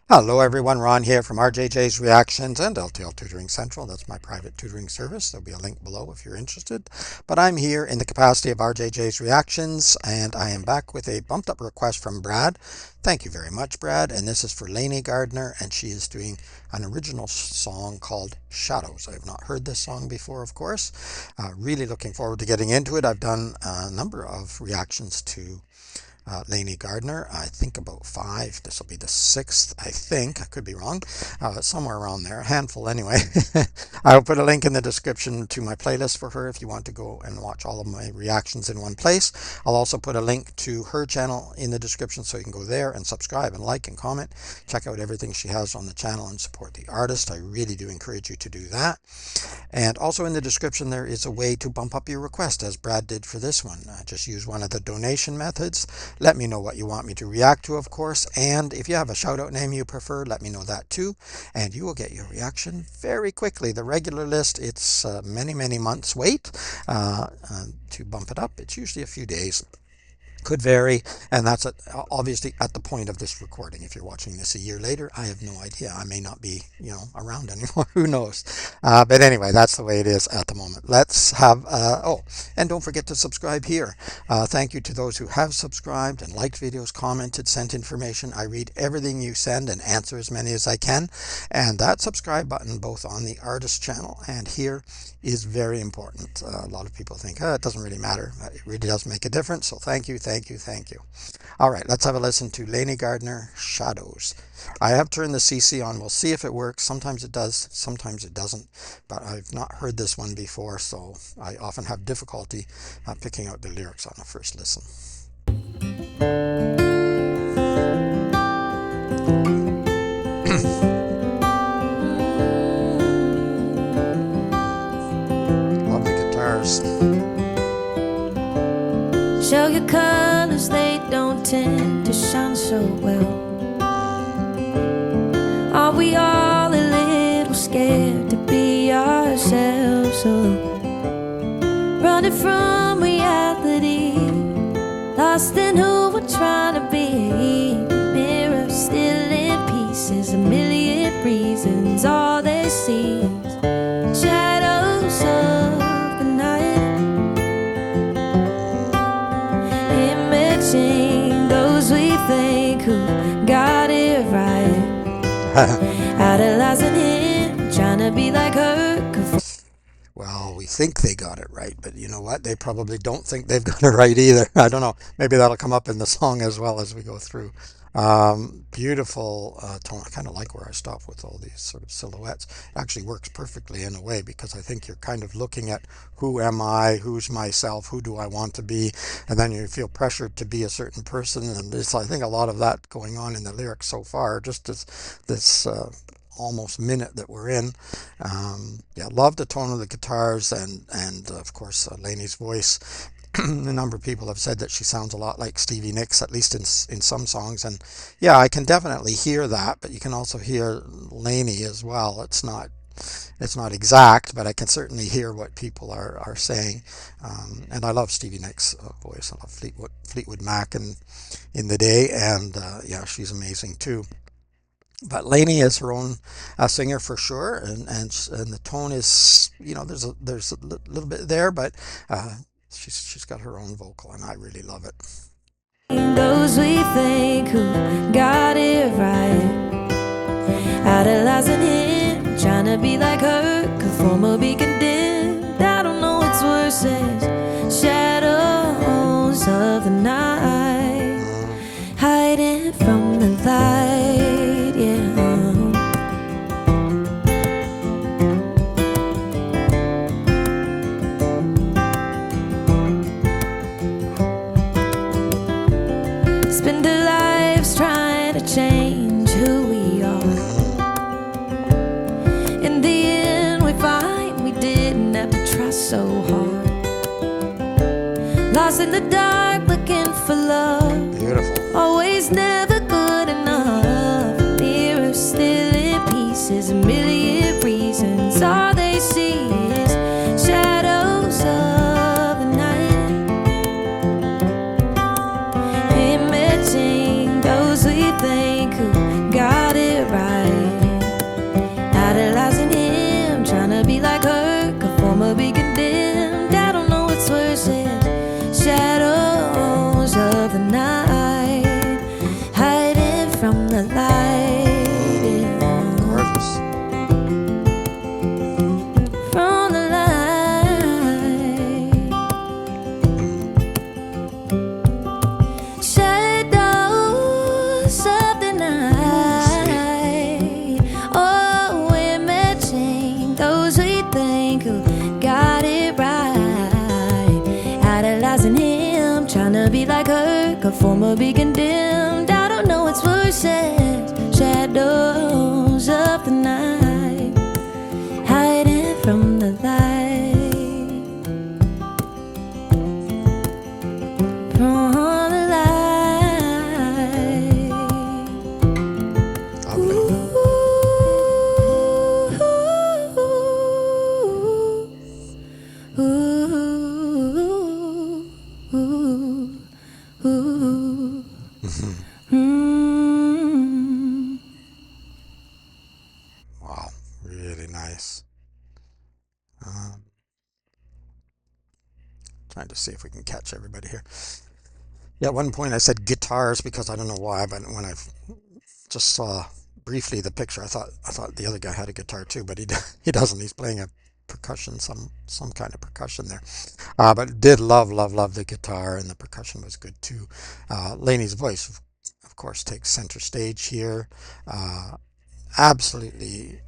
Hello everyone, Ron here from RJJ's Reactions and L.T.L Tutoring Central. That's my private tutoring service. There'll be a link below if you're interested. But I'm here in the capacity of RJJ's Reactions, and I am back with a bumped up request from Brad. Thank you very much, Brad. And this is for Lanie Gardner, and she is doing an original song called Shadows. I have not heard this song before, of course. Really looking forward to getting into it. I've done a number of reactions to Lanie Gardner. I think about 5. This will be the 6th, I think. I could be wrong. Somewhere around there. A handful anyway. I'll put a link in the description to my playlist for her if you want to go and watch all of my reactions in one place. I'll also put a link to her channel in the description so you can go there and subscribe and like and comment. Check out everything she has on the channel and support the artist. I really do encourage you to do that. And also in the description there is a way to bump up your request, as Brad did for this one. Just use one of the donation methods. Let me know what you want me to react to, of course, and if you have a shout out name you prefer, let me know that too, and you will get your reaction very quickly. The regular list, it's many months wait to bump it up. It's usually a few days. Could vary, and that's obviously at the point of this recording. If you're watching this a year later, I have no idea. I may not be, around anymore. Who knows? But anyway, that's the way it is at the moment. Let's have, and don't forget to subscribe here. Thank you to those who have subscribed and liked videos, commented, sent information. I read everything you send and answer as many as I can. And that subscribe button, both on the artist channel and here, is very important. A lot of people think, it doesn't really matter. It really does make a difference. So thank you. All right, let's have a listen to Lanie Gardner, Shadows. I have turned the CC on. We'll see if it works. Sometimes it does, sometimes it doesn't. But I've not heard this one before, so I often have difficulty picking out the lyrics on the first listen. Love the guitars. Show your colors, they don't tend to shine so well. Are we all a little scared to be ourselves? Running from reality, lost in who we're trying to be. Mirror still in pieces, a million reasons. All they see is shadows of the night, imaging those we think who got it right. Idolizing him, trying to be like her. Well, we think they got it right, but you know what? They probably don't think they've got it right either. I don't know. Maybe that'll come up in the song as well as we go through. Beautiful tone. I kind of like where I stop with all these sort of silhouettes. It actually works perfectly in a way, because I think you're kind of looking at who am I, who's myself, who do I want to be, and then you feel pressured to be a certain person. And there's, I think, a lot of that going on in the lyrics so far, just as this almost minute that we're in. Yeah, love the tone of the guitars, and of course Lanie's voice. A number of people have said that she sounds a lot like Stevie Nicks, at least in some songs, and yeah, I can definitely hear that, but you can also hear Lanie as well. It's not exact, but I can certainly hear what people are saying. And I love Stevie Nicks' voice. I love Fleetwood Mac in the day, and yeah, she's amazing too. But Lanie is her own singer for sure, and the tone is, there's a little bit there, but she's got her own vocal, and I really love it. Those we think who got it right, idolizing him, trying to be like her, conform or be condemned. I don't know what's worse, as shadows of the night, hiding from the light, yeah. Spend our lives trying to change who we are. In the end we find we didn't have to try so hard. Lost in the dark looking for love. Beautiful. Always never good enough. Mirror still in pieces, a million reasons. All they see is shadows of the night, imaging those we think who got it Gorgeous. from the light. Shadows of the night. Oh, we're matching those we think who got it right. Idolizing him, trying to be like her, conform or be condemned. I don't know what's worse. Shadows of the night, hiding from the light, from the light. Lovely. Ooh, ooh, ooh, ooh. Wow, really nice. Um, Trying to see if we can catch everybody here. Yeah, at one point I said guitars because I don't know why, but when I just saw briefly the picture, I thought the other guy had a guitar too, but he doesn't. He's playing a percussion, some kind of percussion there. But did love the guitar, and the percussion was good too. Lanie's voice, of course, takes center stage here. Absolutely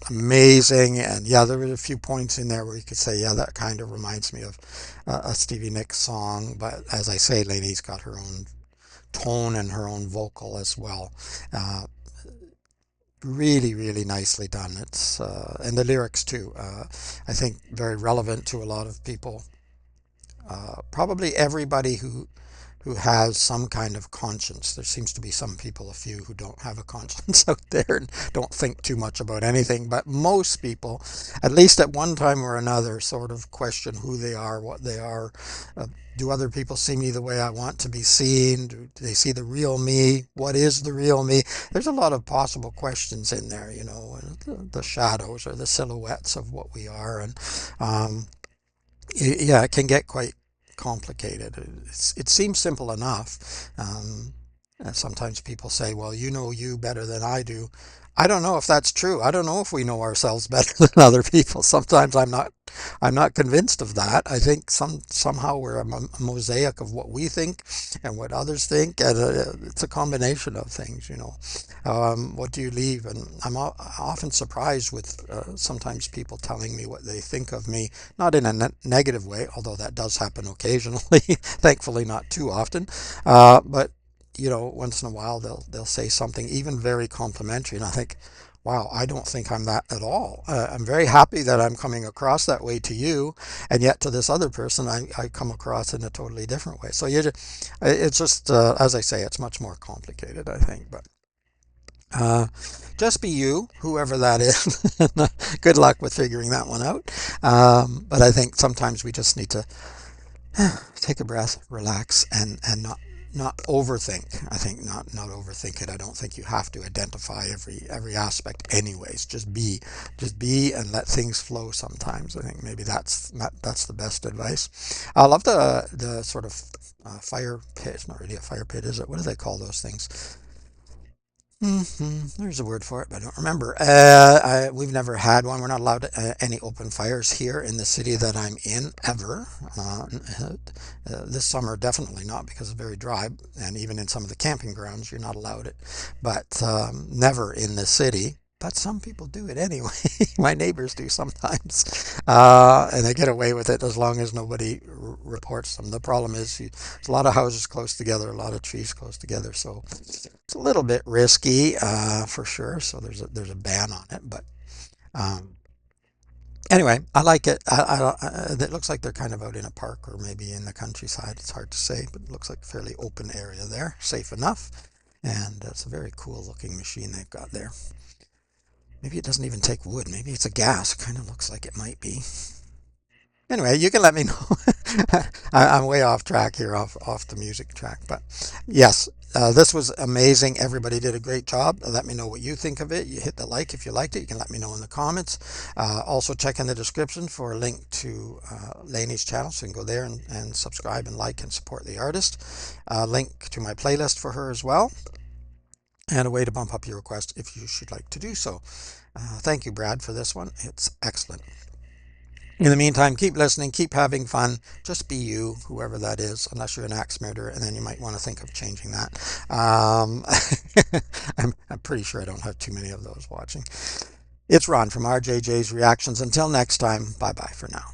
amazing. And yeah, there were a few points in there where you could say, yeah, that kind of reminds me of a Stevie Nicks song. But as I say, Lanie's got her own tone and her own vocal as well. Uh, really nicely done. It's and the lyrics too. I think very relevant to a lot of people. Probably everybody who has some kind of conscience. There seems to be some people, a few, who don't have a conscience out there and don't think too much about anything. But most people, at least at one time or another, sort of question who they are, what they are. Do other people see me the way I want to be seen? Do they see the real me? What is the real me? There's a lot of possible questions in there, the shadows or the silhouettes of what we are. And yeah, it can get quite complicated. It seems simple enough. Sometimes people say, well, you know you better than I do. I don't know if that's true. I don't know if we know ourselves better than other people. Sometimes I'm not convinced of that. I think somehow we're a mosaic of what we think and what others think, and it's a combination of things. What do you leave? And I'm often surprised with sometimes people telling me what they think of me, not in a negative way, although that does happen occasionally. Thankfully, not too often. But once in a while they'll say something even very complimentary, and I think, wow, I don't think I'm that at all. I'm very happy that I'm coming across that way to you, and yet to this other person I come across in a totally different way. So it's just as I say, it's much more complicated, I think. But just be you, whoever that is. Good luck with figuring that one out. But I think sometimes we just need to take a breath, relax, and not overthink. I think not overthink it. I don't think you have to identify every aspect anyways. Just be and let things flow sometimes. I think maybe that's the best advice. I love the sort of fire pit. It's not really a fire pit, is it? What do they call those things? There's a word for it, but I don't remember. We've never had one. We're not allowed any open fires here in the city that I'm in, ever. This summer, definitely not, because it's very dry, and even in some of the camping grounds, you're not allowed it. But never in the city. But some people do it anyway. My neighbors do sometimes, and they get away with it as long as nobody reports them. The problem is there's a lot of houses close together, a lot of trees close together, so it's a little bit risky for sure. So there's a ban on it, but anyway, I like it. It looks like they're kind of out in a park or maybe in the countryside. It's hard to say, but it looks like a fairly open area there, safe enough, and it's a very cool looking machine they've got there. Maybe it doesn't even take wood. Maybe it's a gas. Kind of looks like it might be. Anyway, you can let me know. I'm way off track here, off the music track. But yes, this was amazing. Everybody did a great job. Let me know what you think of it. You hit the like if you liked it. You can let me know in the comments. Also, check in the description for a link to Lanie's channel, so you can go there and subscribe and like and support the artist. Link to my playlist for her as well. and a way to bump up your request if you should like to do so. Thank you, Brad, for this one. It's excellent. In the meantime, keep listening, keep having fun. Just be you, whoever that is, unless you're an axe murderer, and then you might want to think of changing that. I'm pretty sure I don't have too many of those watching. It's Ron from RJJ's Reactions. Until next time, bye bye for now.